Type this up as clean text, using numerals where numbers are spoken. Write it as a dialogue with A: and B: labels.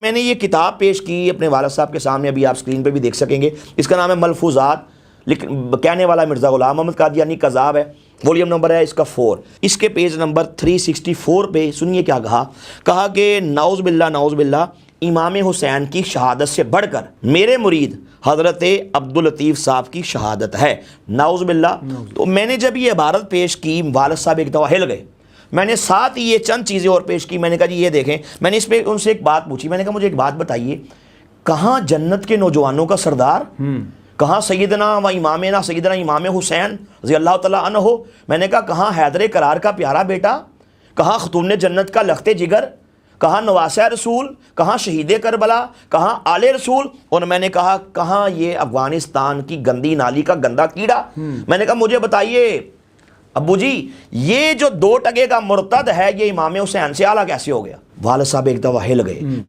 A: मैंने ये किताब पेश की अपने वालिद साहब के सामने, अभी आप स्क्रीन पे भी देख सकेंगे। इसका नाम है मलफूजात, कहने वाला मिर्ज़ा ग़ुलाम मोहम्मद कादियानी, कज़ाब है, वॉल्यूम नंबर है इसका 4। इसके पेज नंबर 364 पे सुनिए क्या कहा कि नाउज़ बिल्ला इमाम हुसैन की शहादत से बढ़कर मेरे मुरीद हज़रत अब्दुल लतीफ़ साहब की शहादत है, नाउज़ बिल्ला। तो मैंने जब ये इबारत पेश की, वालिद साहब एक दफ़ा हिल गए। मैंने साथ ही ये चंद चीज़ें और पेश की। मैंने कहा जी ये देखें, मैंने इस पर उनसे एक बात पूछी। मैंने कहा मुझे एक बात बताइए, कहाँ जन्नत के नौजवानों का सरदार, कहाँ सैयदना व इमामना सैयदना इमाम हुसैन रज़ी अल्लाह तआला अन्हु हो। मैंने कहा कहाँ हैदर करार का प्यारा बेटा, कहाँ खतून जन्नत का लख्ते जिगर, कहाँ नवासा रसूल, कहाँ शहीद करबला, कहाँ आले रसूल। और मैंने कहा कहाँ ये अफगानिस्तान की गंदी नाली का गंदा कीड़ा। मैंने कहा मुझे बताइए अब्बू जी, ये जो 2 टके का मुर्तद है, ये इमाम हुसैन से आला कैसे हो गया। वालिद साहब एक दफ़ा हिल गए।